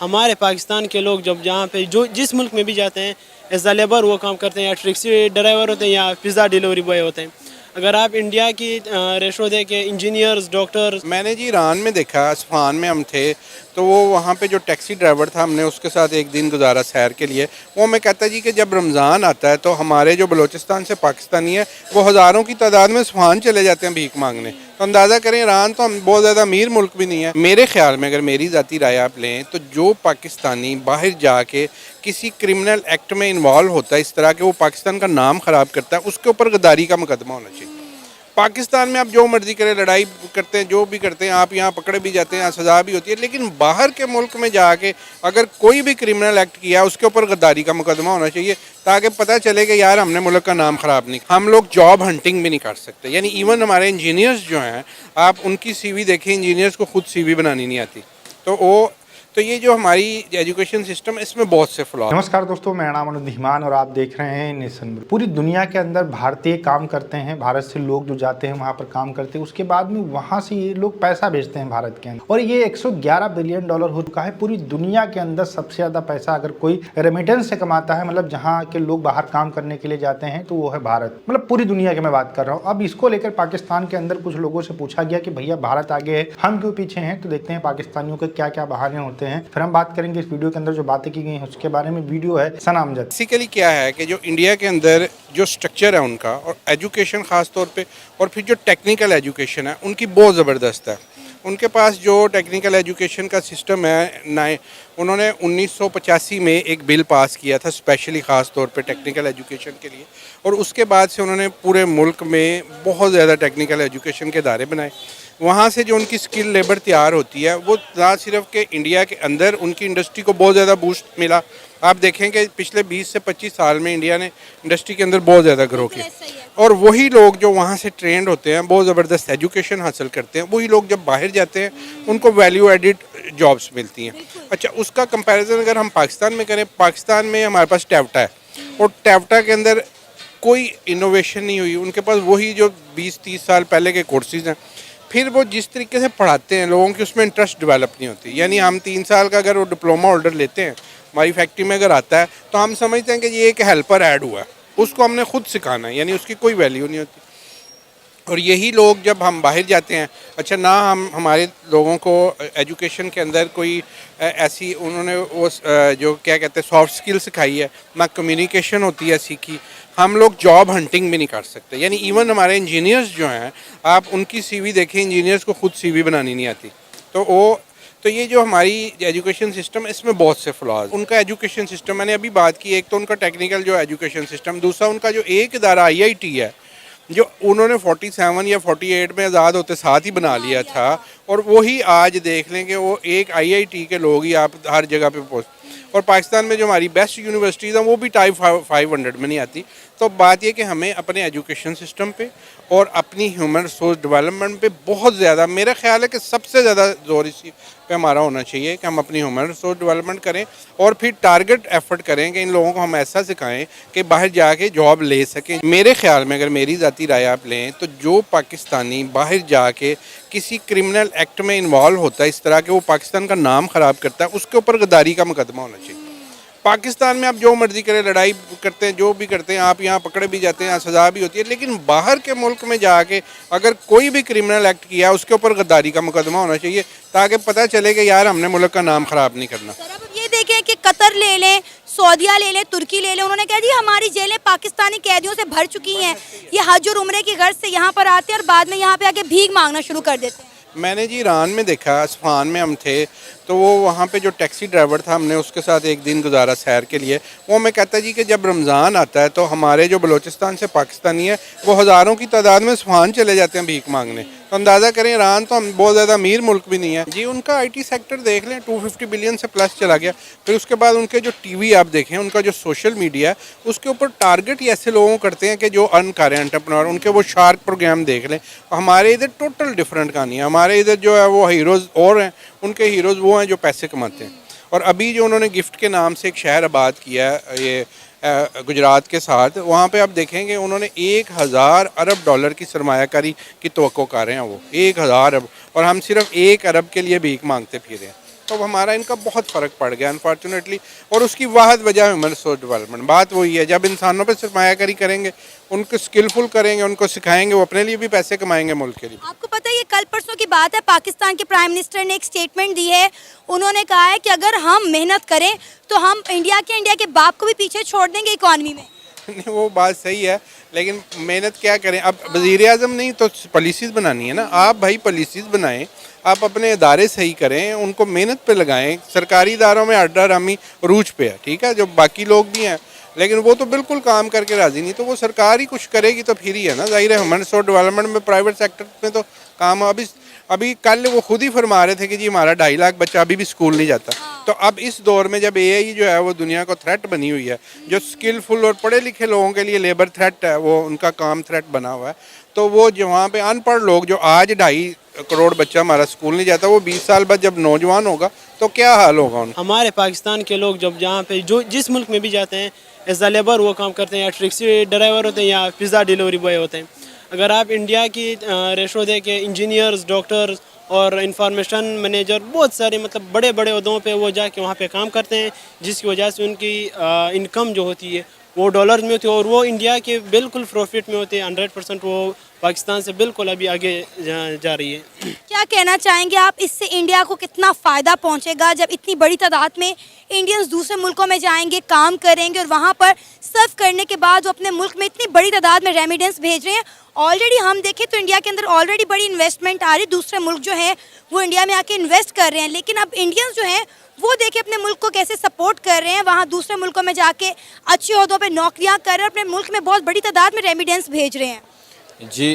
हमारे पाकिस्तान के लोग जब जहाँ पे जो जिस मुल्क में भी जाते हैं एज अ लेबर वो काम करते हैं, या टैक्सी ड्राइवर होते हैं या पिज़्ज़ा डिलीवरी बॉय होते हैं। अगर आप इंडिया की रेशो देखें, इंजीनियर्स, डॉक्टर्स। मैंने जी ईरान में देखा, अस्फ़हान में हम थे, तो वो वहाँ पे जो टैक्सी ड्राइवर था, हमने उसके साथ एक दिन गुजारा सैर के लिए। वो हमें कहता है जी कि जब रमज़ान आता है तो हमारे जो बलूचिस्तान से पाकिस्तानी है वो हज़ारों की तादाद में अस्फ़हान चले जाते हैं भीख मांगने। तो अंदाज़ा करें, ईरान तो हम बहुत ज़्यादा अमीर मुल्क भी नहीं है। मेरे ख्याल में, अगर मेरी ज़ाती राय आप लें, तो जो पाकिस्तानी बाहर जाके किसी क्रिमिनल एक्ट में इन्वॉल्व होता है इस तरह के, वो पाकिस्तान का नाम ख़राब करता है, उसके ऊपर गद्दारी का मुकदमा होना चाहिए। पाकिस्तान में आप जो मर्जी करें, लड़ाई करते हैं, जो भी करते हैं, आप यहाँ पकड़े भी जाते हैं, यहाँ सज़ा भी होती है, लेकिन बाहर के मुल्क में जाके अगर कोई भी क्रिमिनल एक्ट किया उसके ऊपर गद्दारी का मुकदमा होना चाहिए, ताकि पता चले कि यार हमने मुल्क का नाम ख़राब नहीं। हम लोग जॉब हंटिंग भी नहीं कर सकते, यानी इवन हमारे इंजीनियर्स जो हैं, आप उनकी CV देखें, इंजीनियर्स को खुद CV बनानी नहीं आती। तो ये जो हमारी एजुकेशन सिस्टम है, इसमें बहुत से फ्लॉ। नमस्कार दोस्तों, मेरा नाम अनुज धीमान और आप देख रहे हैं नेशन। पूरी दुनिया के अंदर भारतीय काम करते हैं, भारत से लोग जो जाते हैं वहाँ पर काम करते हैं, उसके बाद में वहाँ से ये लोग पैसा भेजते हैं भारत के अंदर, और ये 111 बिलियन डॉलर हो चुका है। पूरी दुनिया के अंदर सबसे ज़्यादा पैसा अगर कोई रेमिटेंस से कमाता है, मतलब जहाँ के लोग बाहर काम करने के लिए जाते हैं, तो वो है भारत। मतलब पूरी दुनिया की मैं बात कर रहा हूँ। अब इसको लेकर पाकिस्तान के अंदर कुछ लोगों से पूछा गया कि भैया भारत आगे है, हम क्यों पीछे हैं। तो देखते हैं पाकिस्तानियों के क्या क्या बहाने होते हैं, फिर हम बात करेंगे इस वीडियो के अंदर जो बातें की गई हैं उसके बारे में। वीडियो है सनामजद। बेसिकली क्या है कि जो इंडिया के अंदर जो स्ट्रक्चर है उनका, और एजुकेशन ख़ास तौर पे, और फिर जो टेक्निकल एजुकेशन है उनकी बहुत ज़बरदस्त है। उनके पास जो टेक्निकल एजुकेशन का सिस्टम है, उन्होंने 1985 में एक बिल पास किया था स्पेशली ख़ास तौर पे टेक्निकल एजुकेशन के लिए, और उसके बाद से उन्होंने पूरे मुल्क में बहुत ज़्यादा टेक्निकल एजुकेशन के इदारे बनाए। वहाँ से जो उनकी स्किल लेबर तैयार होती है, वो ना सिर्फ कि इंडिया के अंदर उनकी इंडस्ट्री को बहुत ज़्यादा बूस्ट मिला। आप देखें कि पिछले 20 से 25 साल में इंडिया ने इंडस्ट्री के अंदर बहुत ज़्यादा ग्रो किया, और वही लोग जो वहाँ से ट्रेंड होते हैं, बहुत ज़बरदस्त एजुकेशन हासिल करते हैं, वही लोग जब बाहर जाते हैं उनको वैल्यू एडिड जॉब्स मिलती हैं। अच्छा, उसका कंपैरिजन अगर हम पाकिस्तान में करें, पाकिस्तान में हमारे पास टैवटा है, और टैवटा के अंदर कोई इनोवेशन नहीं हुई। उनके पास वही जो 20-30 साल पहले के कोर्सेज हैं। फिर वो जिस तरीके से पढ़ाते हैं लोगों की, उसमें इंटरेस्ट डेवलप नहीं होती। यानी हम 3 साल का अगर वो डिप्लोमा होल्डर लेते हैं, हमारी फैक्ट्री में अगर आता है, तो हम समझते हैं कि ये एक हेल्पर ऐड हुआ है, उसको हमने खुद सिखाना है, यानी उसकी कोई वैल्यू नहीं होती। और यही लोग जब हम बाहर जाते हैं, अच्छा ना हम हमारे लोगों को एजुकेशन के अंदर कोई ऐसी उन्होंने वो जो क्या कहते हैं सॉफ्ट स्किल सिखाई है, ना कम्युनिकेशन होती है सीखी, हम लोग जॉब हंटिंग भी नहीं कर सकते। यानी इवन हमारे इंजीनियर्स जो हैं, आप उनकी CV देखें, इंजीनियर्स को खुद CV बनानी नहीं आती। तो ये जो हमारी एजुकेशन सिस्टम है, इसमें बहुत से फ्लॉज। उनका एजुकेशन सिस्टम मैंने अभी बात की, एक तो उनका टेक्निकल जो एजुकेशन सिस्टम, दूसरा उनका जो एक इदारा IIT है, जो उन्होंने 47 या 48 में आज़ाद होते साथ ही बना लिया था, और वही आज देख लें कि वो एक IIT के लोग ही आप हर जगह पे पहुँच। और पाकिस्तान में जो हमारी बेस्ट यूनिवर्सिटीज़ हैं वो भी टाइप 500 में नहीं आती। तो बात ये कि हमें अपने एजुकेशन सिस्टम पे और अपनी ह्यूमन रिसोर्स डेवलपमेंट पे बहुत ज़्यादा, मेरा ख्याल है कि सबसे ज़्यादा जोर इसी पे हमारा होना चाहिए कि हम अपनी ह्यूमन रिसोर्स डेवलपमेंट करें, और फिर टारगेट एफर्ट करें कि इन लोगों को हम ऐसा सिखाएं कि बाहर जाके जॉब ले सकें। मेरे ख्याल में, अगर मेरी ज़ाती राय आप लें, तो जो पाकिस्तानी बाहर जाके किसी क्रिमिनल एक्ट में इन्वॉल्व होता है इस तरह के, वो पाकिस्तान का नाम ख़राब करता है, उसके ऊपर गद्दारी का मुकदमा होना चाहिए। पाकिस्तान में आप जो मर्जी करें, लड़ाई करते हैं, जो भी करते हैं, आप यहाँ पकड़े भी जाते हैं, यहाँ सज़ा भी होती है, लेकिन बाहर के मुल्क में जाके अगर कोई भी क्रिमिनल एक्ट किया उसके ऊपर गद्दारी का मुकदमा होना चाहिए, ताकि पता चले कि यार हमने मुल्क का नाम ख़राब नहीं करना। सर, अब ये देखें कि कतर ले लें, सऊदीया ले लें, तुर्की ले लें, उन्होंने कहा जी हमारी जेलें पाकिस्तानी कैदियों से भर चुकी हैं। ये हज और उम्रे की गर्ज से यहाँ पर आते हैं और बाद में यहाँ पे आके भीख मांगना शुरू कर देते हैं। मैंने जी ईरान में देखा, अस्फ़हान में हम थे, तो वो वहाँ पे जो टैक्सी ड्राइवर था, हमने उसके साथ एक दिन गुजारा सैर के लिए। वो हमें कहता है जी कि जब रमज़ान आता है तो हमारे जो बलूचिस्तान से पाकिस्तानी है वो हज़ारों की तादाद में अस्फ़हान चले जाते हैं भीख मांगने। तो अंदाज़ा करें, ईरान तो हम बहुत ज़्यादा अमीर मुल्क भी नहीं है जी। उनका IT सेक्टर देख लें, 250 बिलियन से प्लस चला गया। फिर उसके बाद उनके जो TV आप देखें, उनका जो सोशल मीडिया है, उसके ऊपर टारगेट ही ऐसे लोगों को करते हैं कि जो अर्न कर रहे हैं, एंटरप्रेन्योर। उनके वो शार्क प्रोग्राम देख लें। हमारे इधर टोटल डिफरेंट कहानी है। हमारे इधर जो है वो हीरोज़ और हैं, उनके हीरोज़ वो हैं जो पैसे कमाते हैं। और अभी जो उन्होंने गिफ्ट के नाम से एक शहर आबाद किया है, ये गुजरात के साथ, वहाँ पे आप देखेंगे उन्होंने 1000 अरब डॉलर की सरमायाकारी की तवक्को कर रहे हैं, वो 1000 अरब, और हम सिर्फ 1 अरब के लिए भीख मांगते फिर रहे हैं। तो हमारा इनका बहुत फ़र्क पड़ गया अनफॉर्चुनेटली। और उसकी वाहद वजह है ह्यूमन रिसोर्स डेवलपमेंट। बात वही है, जब इंसानों पे सरमायाकारी करेंगे, उनको स्किलफुल करेंगे, उनको सिखाएंगे, वो अपने लिए भी पैसे कमाएंगे, मुल्क के लिए। आपको पता है ये कल परसों की बात है, पाकिस्तान के प्राइम मिनिस्टर ने एक स्टेटमेंट दी है। उन्होंने कहा है कि अगर हम मेहनत करें तो हम इंडिया के बाप को भी पीछे छोड़ देंगे इकॉनमी में। नहीं, वो बात सही है, लेकिन मेहनत क्या करें। अब वज़ीर आज़म नहीं तो पॉलिसीज़ बनानी है ना। आप भाई पॉलिसीज़ बनाएं, आप अपने इदारे सही करें, उनको मेहनत पे लगाएं। सरकारी इदारों में अड्डा हमी रूज पे है, ठीक है, जो बाकी लोग भी हैं, लेकिन वो तो बिल्कुल काम करके राज़ी नहीं। तो वो सरकार ही कुछ करेगी तो फिर ही है ना, ज़ाहिर है। ह्यूमन रिसोर्स डेवलपमेंट में प्राइवेट सेक्टर में तो काम अभी कल वो खुद ही फरमा रहे थे कि जी हमारा 2.5 लाख बच्चा अभी भी स्कूल नहीं जाता। तो अब इस दौर में जब एआई जो है वो दुनिया को थ्रेट बनी हुई है, जो स्किलफुल और पढ़े लिखे लोगों के लिए लेबर थ्रेट है, वो उनका काम थ्रेट बना हुआ है, तो वो जो वहाँ पे अनपढ़ लोग, जो आज 2.5 करोड़ बच्चा हमारा स्कूल नहीं जाता, वो 20 साल बाद जब नौजवान होगा तो क्या हाल होगा उनका। हमारे पाकिस्तान के लोग जब जहाँ पे जो जिस मुल्क में भी जाते हैं एज अ लेबर वो काम करते हैं, या टैक्सी ड्राइवर होते हैं या पिज़्ज़ा डिलीवरी बॉय होते हैं। अगर आप इंडिया की रेशो देखें, इंजीनियर्स, डॉक्टर्स और इंफॉर्मेशन मैनेजर, बहुत सारे मतलब बड़े बड़े उहदों पे वो जाके वहाँ पे काम करते हैं, जिसकी वजह से उनकी इनकम जो होती है वो डॉलर में होती है और वो इंडिया के बिल्कुल प्रॉफिट में होती है। 100% वो पाकिस्तान से बिल्कुल अभी आगे जा रही है। क्या कहना चाहेंगे आप, इससे इंडिया को कितना फ़ायदा पहुंचेगा जब इतनी बड़ी तादाद में इंडियंस दूसरे मुल्कों में जाएंगे, काम करेंगे और वहां पर सर्व करने के बाद वो अपने मुल्क में इतनी बड़ी तादाद में रेमिडेंस भेज रहे हैं। ऑलरेडी हम देखें तो इंडिया के अंदर ऑलरेडी बड़ी इन्वेस्टमेंट आ रही, दूसरे मुल्क जो है वो इंडिया में आके इन्वेस्ट कर रहे हैं, लेकिन अब इंडियंस जो हैं वो देखें अपने मुल्क को कैसे सपोर्ट कर रहे हैं, वहाँ दूसरे मुल्कों में जाके अच्छे ओहदों पे नौकरियाँ कर रहे हैं, अपने मुल्क में बहुत बड़ी तादाद में रेमिडेंस भेज रहे हैं। जी,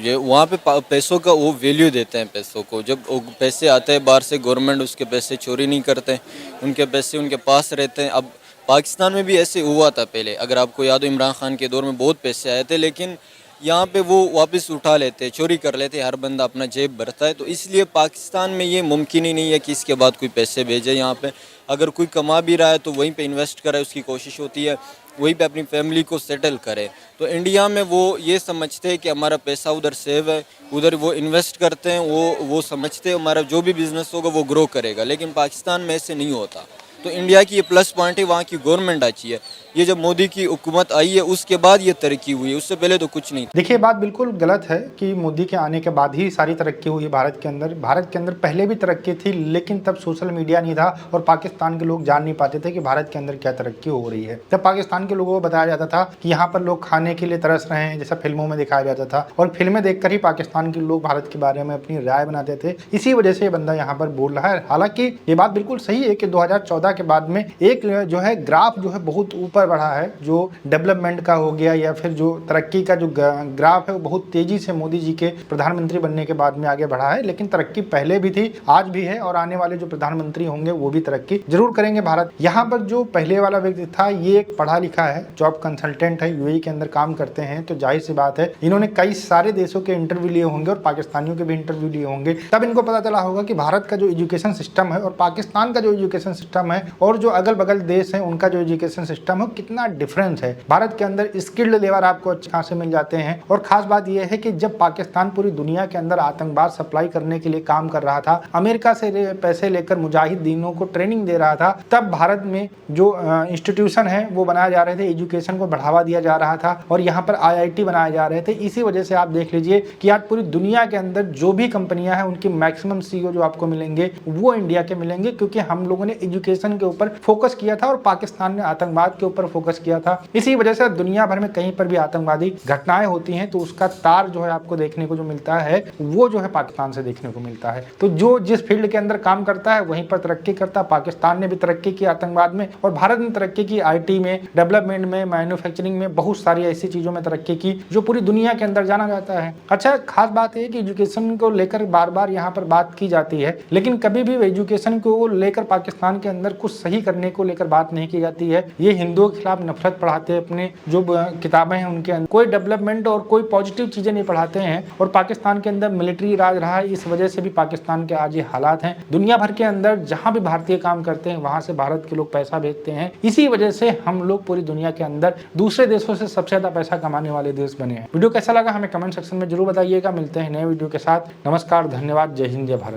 ये वहाँ पे पैसों का वो वैल्यू देते हैं पैसों को। जब वो पैसे आते हैं बाहर से, गवर्नमेंट उसके पैसे चोरी नहीं करते, उनके पैसे उनके पास रहते हैं। अब पाकिस्तान में भी ऐसे हुआ था पहले, अगर आपको याद हो इमरान खान के दौर में बहुत पैसे आए थे, लेकिन यहाँ पे वो वापस उठा लेते, चोरी कर लेते, हर बंदा अपना जेब भरता है। तो इसलिए पाकिस्तान में ये मुमकिन ही नहीं है कि इसके बाद कोई पैसे भेजे यहाँ पे। अगर कोई कमा भी रहा है तो वहीं पे इन्वेस्ट करे, उसकी कोशिश होती है वहीं पे अपनी फैमिली को सेटल करे। तो इंडिया में वो ये समझते हैं कि हमारा पैसा उधर सेव है, उधर वो इन्वेस्ट करते हैं, वो समझते हैं हमारा जो भी बिज़नेस होगा वो ग्रो करेगा। लेकिन पाकिस्तान में ऐसे नहीं होता। तो इंडिया की ये प्लस पॉइंट है, वहाँ की गवर्नमेंट अच्छी है। ये जब मोदी की हुकूमत आई है उसके बाद ये तरक्की हुई है, उससे पहले तो कुछ नहीं था। देखिए, बात बिल्कुल गलत है कि मोदी के आने के बाद ही सारी तरक्की हुई है भारत के अंदर। भारत के अंदर पहले भी तरक्की थी, लेकिन तब सोशल मीडिया नहीं था और पाकिस्तान के लोग जान नहीं पाते थे कि भारत के अंदर क्या तरक्की हो रही है। जब पाकिस्तान के लोगों को बताया जाता था कि यहाँ पर लोग खाने के लिए तरस रहे हैं, जैसा फिल्मों में दिखाया जाता था, और फिल्में देखकर ही पाकिस्तान के लोग भारत के बारे में अपनी राय बनाते थे। इसी वजह से ये बंदा यहाँ पर बोल रहा है। हालांकि ये बात बिल्कुल सही है कि 2014 के बाद में एक जो है ग्राफ जो है बहुत ऊपर बढ़ा है, जो डेवलपमेंट का हो गया या फिर जो तरक्की का जो ग्राफ है वो बहुत तेजी से मोदी जी के प्रधानमंत्री बनने के बाद में आगे बढ़ा है। लेकिन तरक्की पहले भी थी, आज भी है, और आने वाले जो प्रधानमंत्री होंगे वो भी तरक्की जरूर करेंगे भारत। यहाँ पर जो पहले वाला व्यक्ति था ये एक पढ़ा लिखा है, जॉब कंसल्टेंट है, यूएई के अंदर काम करते हैं, तो जाहिर सी बात है इन्होंने कई सारे देशों के इंटरव्यू लिए होंगे और पाकिस्तानियों के भी इंटरव्यू लिए होंगे। तब इनको पता चला होगा कि भारत का जो एजुकेशन सिस्टम है और पाकिस्तान का जो एजुकेशन सिस्टम है और जो अगल बगल देश है उनका जो एजुकेशन सिस्टम है कितना डिफरेंस है। भारत के अंदर स्किल्ड लेबर आपको अच्छे खासे मिल जाते हैं, और खास बात यह है कि जब पाकिस्तान पूरी दुनिया के अंदर आतंकवाद सप्लाई करने के लिए काम कर रहा था, अमेरिका से पैसे लेकर मुजाहिदीनों को ट्रेनिंग दे रहा था, तब भारत में जो इंस्टीट्यूशन है वो बनाए जा रहे थे, एजुकेशन को बढ़ावा दिया जा रहा था और यहाँ पर IIT बनाए जा रहे थे। इसी वजह से आप देख लीजिए कि आज पूरी दुनिया के अंदर जो भी कंपनियां हैं उनकी मैक्सिमम CEO जो आपको मिलेंगे वो इंडिया के मिलेंगे, क्योंकि हम लोगों ने एजुकेशन के ऊपर फोकस किया था और पाकिस्तान ने आतंकवाद के ऊपर फोकस किया था। इसी वजह से दुनिया भर में कहीं पर भी आतंकवादी घटनाएं होती हैं तो उसका तार जो है आपको देखने को जो मिलता है वो जो है पाकिस्तान से देखने को मिलता है। तो जो जिस फील्ड के अंदर काम करता है वहीं पर तरक्की करता है। पाकिस्तान ने भी तरक्की की आतंकवाद में और भारत ने तरक्की की IT में, डेवलपमेंट में, मैन्युफैक्चरिंग में, बहुत सारी ऐसी चीजों में तरक्की की जो पूरी दुनिया के अंदर जाना जाता है। अच्छा, खास बात है कि एजुकेशन को लेकर बार बार यहाँ पर बात की जाती है, लेकिन कभी भी एजुकेशन को लेकर पाकिस्तान के अंदर कुछ सही करने को लेकर बात नहीं की जाती है। ये हिंदुओं के खिलाफ नफरत पढ़ाते हैं, अपने जो किताबें हैं उनके अंदर कोई डेवलपमेंट और कोई पॉजिटिव चीजें नहीं पढ़ाते हैं, और पाकिस्तान के अंदर मिलिट्री राज रहा है, इस वजह से भी पाकिस्तान के आज ये हालात हैं। दुनिया भर के अंदर जहां भी भारतीय काम करते हैं वहां से भारत के लोग पैसा भेजते हैं, इसी वजह से हम लोग पूरी दुनिया के अंदर दूसरे देशों से सबसे ज्यादा पैसा कमाने वाले देश बने हैं। वीडियो कैसा लगा हमें कमेंट सेक्शन में जरूर बताइएगा। मिलते हैं नए वीडियो के साथ। नमस्कार, धन्यवाद, जय हिंद, जय भारत।